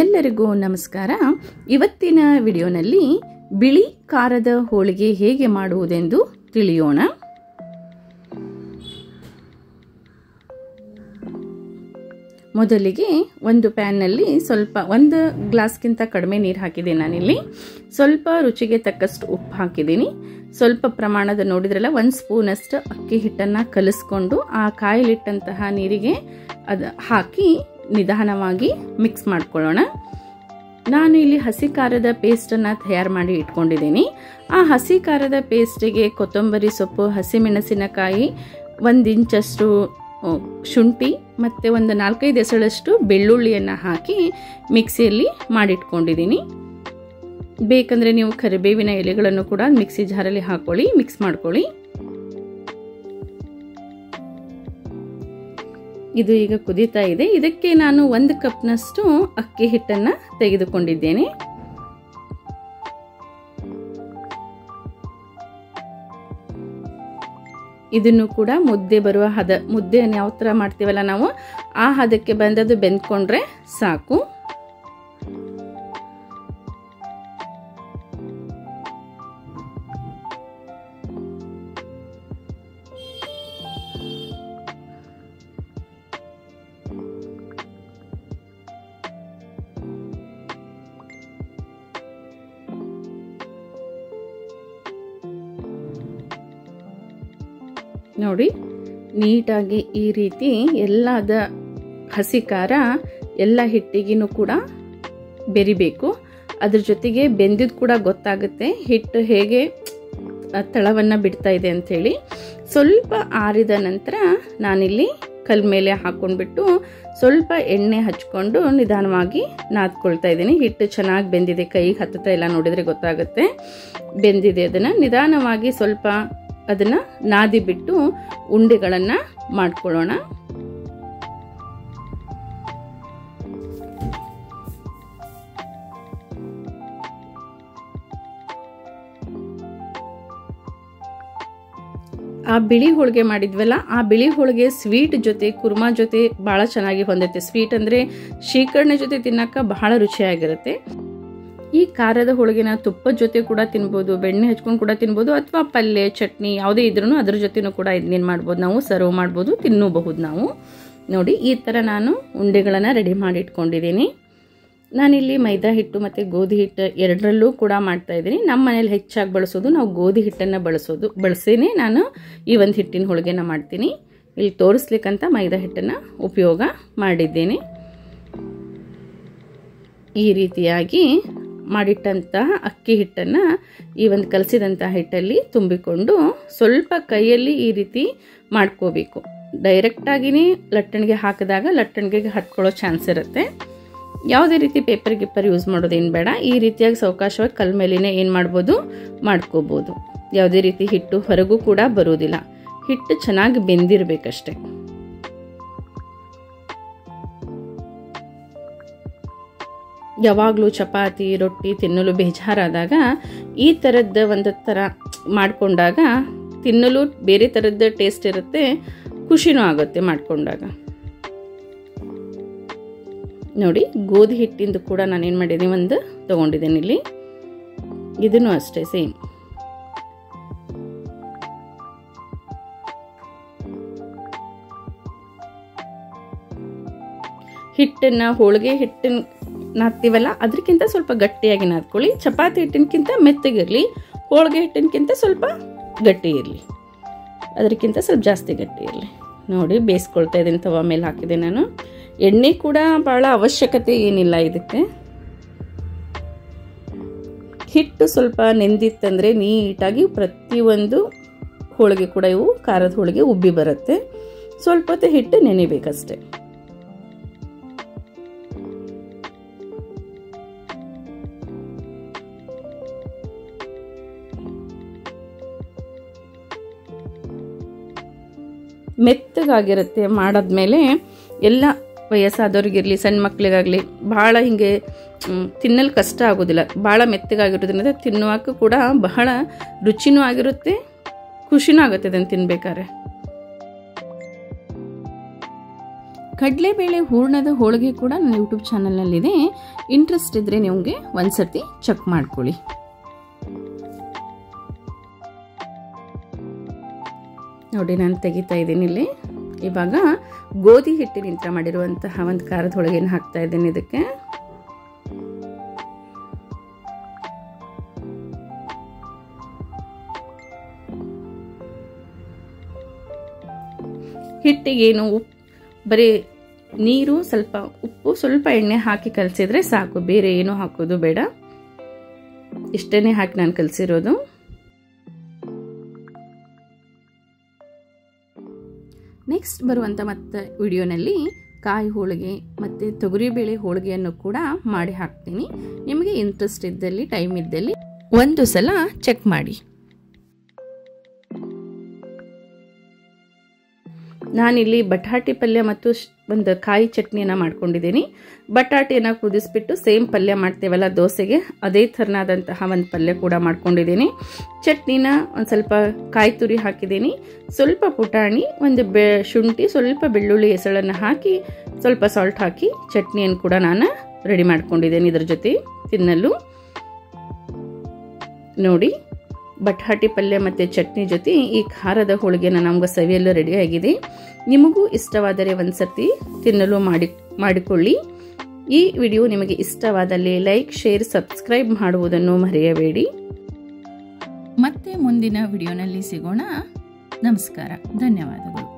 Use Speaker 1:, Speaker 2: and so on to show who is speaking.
Speaker 1: ಎಲ್ಲರಿಗೂ ನಮಸ್ಕಾರ. ಇವತ್ತಿನ ವಿಡಿಯೋನಲ್ಲಿ ಬಿಳಿ ಖಾರದ ಹೋಳಿಗೆ ಹೇಗೆ ಮಾಡುವುದೆಂದು ತಿಳಿಯೋಣ. ಮೊದಲಿಗೆ ಒಂದು ಪ್ಯಾನ್ನಲ್ಲಿ ಒಂದು ಗ್ಲಾಸ್ಗಿಂತ ಕಡಿಮೆ ನೀರು ಹಾಕಿದೆ. ನಾನಿಲ್ಲಿ ಸ್ವಲ್ಪ ರುಚಿಗೆ ತಕ್ಕಷ್ಟು ಉಪ್ಪು ಹಾಕಿದ್ದೀನಿ. ಸ್ವಲ್ಪ ಪ್ರಮಾಣದ ನೋಡಿದ್ರಲ್ಲ 1 ಸ್ಪೂನಷ್ಟು ಅಕ್ಕಿ ಹಿಟ್ಟನ್ನು ಕಲಿಸ್ಕೊಂಡು ಆ ಕಾಯಿಲಿಟ್ಟಂತಹ ನೀರಿಗೆ ಅದು ಹಾಕಿ ನಿಧಾನವಾಗಿ ಮಿಕ್ಸ್ ಮಾಡ್ಕೊಳ್ಳೋಣ. ನಾನು ಇಲ್ಲಿ ಹಸಿ ಖಾರದ ಪೇಸ್ಟನ್ನು ತಯಾರು ಮಾಡಿ ಇಟ್ಕೊಂಡಿದ್ದೀನಿ. ಆ ಹಸಿ ಖಾರದ ಪೇಸ್ಟಿಗೆ ಕೊತ್ತಂಬರಿ ಸೊಪ್ಪು, ಹಸಿಮೆಣಸಿನಕಾಯಿ, 1 ಇಂಚಷ್ಟು ಶುಂಠಿ ಮತ್ತು ಒಂದು 4-5 ಎಸಳಷ್ಟು ಬೆಳ್ಳುಳ್ಳಿಯನ್ನು ಹಾಕಿ ಮಿಕ್ಸಿಯಲ್ಲಿ ಮಾಡಿಟ್ಕೊಂಡಿದ್ದೀನಿ. ಬೇಕಂದರೆ ನೀವು ಕರಿಬೇವಿನ ಎಲೆಗಳನ್ನು ಕೂಡ ಮಿಕ್ಸಿ ಜಾರಲ್ಲಿ ಹಾಕೊಳ್ಳಿ, ಮಿಕ್ಸ್ ಮಾಡ್ಕೊಳ್ಳಿ. ಇದು ಈಗ ಕುದೀತಾ ಇದೆ. ಇದಕ್ಕೆ ನಾನು 1 ಕಪ್ನಷ್ಟು ಅಕ್ಕಿ ಹಿಟ್ಟನ್ನು ತೆಗೆದುಕೊಂಡಿದ್ದೇನೆ. ಇದನ್ನು ಕೂಡ ಮುದ್ದೆ ಬರುವ ಮುದ್ದೆಯನ್ನು ಯಾವ ಥರ ಮಾಡ್ತೀವಲ್ಲ ನಾವು ಆ ಹದಕ್ಕೆ ಬಂದದ್ದು ಬೆಂದ್ಕೊಂಡ್ರೆ ಸಾಕು. ನೋಡಿ, ನೀಟಾಗಿ ಈ ರೀತಿ ಎಲ್ಲದ ಹಸಿ ಖಾರ ಎಲ್ಲ ಹಿಟ್ಟಿಗೂ ಕೂಡ ಬೆರಿಬೇಕು. ಅದ್ರ ಜೊತೆಗೆ ಬೆಂದಿದ್ದು ಕೂಡ ಗೊತ್ತಾಗುತ್ತೆ ಹಿಟ್ಟು ಹೇಗೆ ತಳವನ್ನು ಬಿಡ್ತಾ ಇದೆ ಅಂಥೇಳಿ. ಸ್ವಲ್ಪ ಆರಿದ ನಂತರ ನಾನಿಲ್ಲಿ ಕಲ್ ಮೇಲೆ ಹಾಕ್ಕೊಂಡ್ಬಿಟ್ಟು ಸ್ವಲ್ಪ ಎಣ್ಣೆ ಹಚ್ಕೊಂಡು ನಿಧಾನವಾಗಿ ನಾದ್ಕೊಳ್ತಾ ಇದ್ದೀನಿ. ಹಿಟ್ಟು ಚೆನ್ನಾಗಿ ಬೆಂದಿದೆ, ಕೈಗೆ ಹತ್ತುತ್ತಾ ಇಲ್ಲ, ನೋಡಿದರೆ ಗೊತ್ತಾಗುತ್ತೆ ಬೆಂದಿದೆ. ಅದನ್ನು ನಿಧಾನವಾಗಿ ಸ್ವಲ್ಪ ಅದನ್ನು ನಾದಿ ಬಿಟ್ಟು ಉಂಡೆಗಳನ್ನು ಮಾಡ್ಕೊಳ್ಳೋಣ. ಆ ಬಿಳಿ ಹೋಳಿಗೆ ಮಾಡಿದ್ವಲ್ಲ, ಆ ಬಿಳಿ ಹೋಳಿಗೆ ಸ್ವೀಟ್ ಜೊತೆ ಕುರ್ಮಾ ಜೊತೆ ಭಾಳ ಚೆನ್ನಾಗಿ ಹೊಂದುತ್ತೆ. ಸ್ವೀಟ್ ಅಂದರೆ ಶ್ರೀಕರಣೆ ಜೊತೆ ತಿನ್ನೋಕೆ ಬಹಳ ರುಚಿಯಾಗಿರುತ್ತೆ. ಈ ಖಾರದ ಹೋಳಿಗೆನ ತುಪ್ಪದ ಜೊತೆ ಕೂಡ ತಿನ್ಬೋದು, ಬೆಣ್ಣೆ ಹಚ್ಕೊಂಡು ಕೂಡ ತಿನ್ಬೋದು, ಅಥವಾ ಪಲ್ಯ ಚಟ್ನಿ ಯಾವುದೇ ಇದ್ರೂ ಅದ್ರ ಜೊತೆನೂ ಕೂಡ ಇದನ್ನೇನು ಮಾಡ್ಬೋದು, ನಾವು ಸರ್ವ್ ಮಾಡ್ಬೋದು, ತಿನ್ನಬಹುದು ನಾವು. ನೋಡಿ, ಈ ಥರ ನಾನು ಉಂಡೆಗಳನ್ನು ರೆಡಿ ಮಾಡಿ ಇಟ್ಕೊಂಡಿದ್ದೀನಿ. ನಾನಿಲ್ಲಿ ಮೈದಾ ಹಿಟ್ಟು ಮತ್ತು ಗೋಧಿ ಹಿಟ್ಟು ಎರಡರಲ್ಲೂ ಕೂಡ ಮಾಡ್ತಾಯಿದ್ದೀನಿ. ನಮ್ಮ ಮನೇಲಿ ಹೆಚ್ಚಾಗಿ ಬಳಸೋದು ನಾವು ಗೋಧಿ ಹಿಟ್ಟನ್ನು ಬಳಸೇನೆ ನಾನು ಈ ಒಂದು ಹಿಟ್ಟಿನ ಹೋಳಿಗೆನ ಮಾಡ್ತೀನಿ. ಇಲ್ಲಿ ತೋರಿಸ್ಲಿಕ್ಕಂತ ಮೈದಾ ಹಿಟ್ಟನ್ನು ಉಪಯೋಗ ಮಾಡಿದ್ದೇನೆ. ಈ ರೀತಿಯಾಗಿ ಮಾಡಿಟ್ಟಂತಹ ಅಕ್ಕಿ ಹಿಟ್ಟನ್ನು ಈ ಒಂದು ಕಲಸಿದಂತಹ ಹಿಟ್ಟಲ್ಲಿ ತುಂಬಿಕೊಂಡು ಸ್ವಲ್ಪ ಕೈಯಲ್ಲಿ ಈ ರೀತಿ ಮಾಡ್ಕೋಬೇಕು. ಡೈರೆಕ್ಟಾಗಿಯೇ ಲಟ್ಟಣಿಗೆ ಹಾಕಿದಾಗ ಲಟ್ಟಣಿಗೆ ಹತ್ಕೊಳ್ಳೋ ಚಾನ್ಸ್ ಇರುತ್ತೆ. ಯಾವುದೇ ರೀತಿ ಪೇಪರ್ ಗಿಪ್ಪರ್ ಯೂಸ್ ಮಾಡೋದೇನು ಬೇಡ. ಈ ರೀತಿಯಾಗಿ ಸಾವಕಾಶವಾಗಿ ಕಲ್ ಮೇಲಿನೇ ಏನು ಮಾಡ್ಬೋದು, ಮಾಡ್ಕೋಬೋದು. ಯಾವುದೇ ರೀತಿ ಹಿಟ್ಟು ಹೊರಗೂ ಕೂಡ ಬರೋದಿಲ್ಲ. ಹಿಟ್ಟು ಚೆನ್ನಾಗಿ ಬೆಂದಿರಬೇಕಷ್ಟೆ. ಯಾವಾಗಲೂ ಚಪಾತಿ ರೊಟ್ಟಿ ತಿನ್ನಲು ಬೇಜಾರಾದಾಗ ಈ ಥರದ್ದು ಒಂದು ಥರ ಮಾಡಿಕೊಂಡಾಗ ತಿನ್ನಲು ಬೇರೆ ಥರದ್ದು ಟೇಸ್ಟ್ ಇರುತ್ತೆ, ಖುಷಿನೂ ಆಗುತ್ತೆ ಮಾಡಿಕೊಂಡಾಗ. ನೋಡಿ, ಗೋಧಿ ಹಿಟ್ಟಿಂದು ಕೂಡ ನಾನೇನು ಮಾಡಿದ್ದೀನಿ, ಒಂದು ತೊಗೊಂಡಿದ್ದೇನೆ ಇಲ್ಲಿ. ಇದನ್ನು ಅಷ್ಟೇ ಸೇಮ್. ಹಿಟ್ಟನ್ನು ಹೋಳಿಗೆ ಹಿಟ್ಟನ್ನು ನಾದ್ತೀವಲ್ಲ ಅದಕ್ಕಿಂತ ಸ್ವಲ್ಪ ಗಟ್ಟಿಯಾಗಿ ನಾದ್ಕೊಳ್ಳಿ. ಚಪಾತಿ ಹಿಟ್ಟಿನಕ್ಕಿಂತ ಮೆತ್ತಗಿರಲಿ, ಹೋಳಿಗೆ ಹಿಟ್ಟಿನಕ್ಕಿಂತ ಸ್ವಲ್ಪ ಗಟ್ಟಿ ಇರಲಿ, ಅದಕ್ಕಿಂತ ಸ್ವಲ್ಪ ಜಾಸ್ತಿ ಗಟ್ಟಿ ಇರಲಿ. ನೋಡಿ, ಬೇಯಿಸ್ಕೊಳ್ತಾ ಇದ್ದೀನಿ. ತವ ಮೇಲೆ ಹಾಕಿದೆ ನಾನು. ಎಣ್ಣೆ ಕೂಡ ಭಾಳ ಅವಶ್ಯಕತೆ ಏನಿಲ್ಲ ಇದಕ್ಕೆ. ಹಿಟ್ಟು ಸ್ವಲ್ಪ ನೆಂದಿತ್ತಂದರೆ ನೀಟಾಗಿ ಪ್ರತಿಯೊಂದು ಹೋಳಿಗೆ ಕೂಡ ಇವು ಖಾರದ ಹೋಳಿಗೆ ಉಬ್ಬಿ ಬರುತ್ತೆ. ಸ್ವಲ್ಪ ಹೊತ್ತು ಹಿಟ್ಟು ನೆನೆಬೇಕಷ್ಟೆ. ಮೆತ್ತಗಾಗಿರುತ್ತೆ. ಮಾಡಾದ್ಮೇಲೆ ಎಲ್ಲ ವಯಸ್ಸಾದವ್ರಿಗಿರಲಿ ಸಣ್ಣ ಮಕ್ಕಳಿಗಾಗಲಿ ಭಾಳ ಹಿಂಗೆ ತಿನ್ನಲು ಕಷ್ಟ ಆಗೋದಿಲ್ಲ. ಭಾಳ ಮೆತ್ತಗಾಗಿರೋದ್ರಿಂದ ತಿನ್ನುವಕ್ಕೂ ಕೂಡ ಬಹಳ ರುಚಿನೂ ಆಗಿರುತ್ತೆ, ಖುಷಿನೂ ಆಗುತ್ತೆ ಅದನ್ನು ತಿನ್ಬೇಕಾದ್ರೆ. ಕಡಲೆಬೇಳೆ ಹೂರ್ಣದ ಹೋಳಿಗೆ ಕೂಡ ನನ್ನ ಯೂಟ್ಯೂಬ್ ಚಾನಲ್ನಲ್ಲಿದೆ. ಇಂಟ್ರೆಸ್ಟ್ ಇದ್ದರೆ ನಿಮಗೆ ಒಂದ್ಸರ್ತಿ ಚೆಕ್ ಮಾಡ್ಕೊಳ್ಳಿ. ನೋಡಿ ನಾನು ತೆಗಿತಾ ಇದ್ದೀನಿ ಇಲ್ಲಿ. ಇವಾಗ ಗೋಧಿ ಹಿಟ್ಟಿನಿಂದ ಮಾಡಿರುವಂತಹ ಒಂದು ಖಾರದ ಹೋಳಿಗೆನ ಹಾಕ್ತಾ ಇದ್ದೀನಿ ಇದಕ್ಕೆ. ಹಿಟ್ಟಿಗೇನು ಬರೀ ನೀರು, ಸ್ವಲ್ಪ ಉಪ್ಪು, ಸ್ವಲ್ಪ ಎಣ್ಣೆ ಹಾಕಿ ಕಲಸಿದ್ರೆ ಸಾಕು, ಬೇರೆ ಏನೂ ಹಾಕೋದು ಬೇಡ. ಇಷ್ಟನ್ನೇ ಹಾಕಿ ನಾನು ಕಲಸಿರೋದು. ನೆಕ್ಸ್ಟ್ ಬರುವಂಥ ಮತ್ತೆ ವಿಡಿಯೋನಲ್ಲಿ ಕಾಯಿ ಹೋಳಿಗೆ ಮತ್ತು ತೊಗರಿಬೇಳೆ ಹೋಳಿಗೆಯನ್ನು ಕೂಡ ಮಾಡಿ ಹಾಕ್ತೀನಿ. ನಿಮಗೆ ಇಂಟ್ರೆಸ್ಟ್ ಇದ್ದಲ್ಲಿ, ಟೈಮ್ ಇದ್ದಲ್ಲಿ ಒಂದು ಸಲ ಚೆಕ್ ಮಾಡಿ. ನಾನಿಲ್ಲಿ ಬಟಾಟೆ ಪಲ್ಯ ಮತ್ತು ಒಂದು ಕಾಯಿ ಚಟ್ನಿಯನ್ನು ಮಾಡ್ಕೊಂಡಿದ್ದೀನಿ. ಬಟಾಟೆಯನ್ನು ಕುದಿಸ್ಬಿಟ್ಟು ಸೇಮ್ ಪಲ್ಯ ಮಾಡ್ತೇವಲ್ಲ ದೋಸೆಗೆ, ಅದೇ ಥರನಾದಂತಹ ಒಂದು ಪಲ್ಯ ಕೂಡ ಮಾಡ್ಕೊಂಡಿದ್ದೀನಿ. ಚಟ್ನಿನ ಒಂದು ಸ್ವಲ್ಪ ಕಾಯಿ ತುರಿ ಹಾಕಿದ್ದೀನಿ, ಸ್ವಲ್ಪ ಪುಟಾಣಿ, ಒಂದು ಶುಂಠಿ, ಸ್ವಲ್ಪ ಬೆಳ್ಳುಳ್ಳಿ ಹೆಸಳನ್ನು ಹಾಕಿ, ಸ್ವಲ್ಪ ಸಾಲ್ಟ್ ಹಾಕಿ ಚಟ್ನಿಯನ್ನು ಕೂಡ ನಾನು ರೆಡಿ ಮಾಡ್ಕೊಂಡಿದ್ದೀನಿ ಇದರ ಜೊತೆ ತಿನ್ನಲು. ನೋಡಿ, ಬಟಾಟೆ ಪಲ್ಯ ಮತ್ತು ಚಟ್ನಿ ಜೊತೆ ಈ ಖಾರದ ಹೋಳಿಗೆನ ನಮ್ಗೆ ಸವಿಯಲು ರೆಡಿಯಾಗಿದೆ. ನಿಮಗೂ ಇಷ್ಟವಾದರೆ ಒಂದ್ಸರ್ತಿ ತಿನ್ನಲು ಮಾಡಿಕೊಳ್ಳಿ. ಈ ವಿಡಿಯೋ ನಿಮಗೆ ಇಷ್ಟವಾದಲ್ಲಿ ಲೈಕ್, ಶೇರ್, ಸಬ್ಸ್ಕ್ರೈಬ್ ಮಾಡುವುದನ್ನು ಮರೆಯಬೇಡಿ. ಮತ್ತೆ ಮುಂದಿನ ವಿಡಿಯೋನಲ್ಲಿ ಸಿಗೋಣ. ನಮಸ್ಕಾರ, ಧನ್ಯವಾದಗಳು.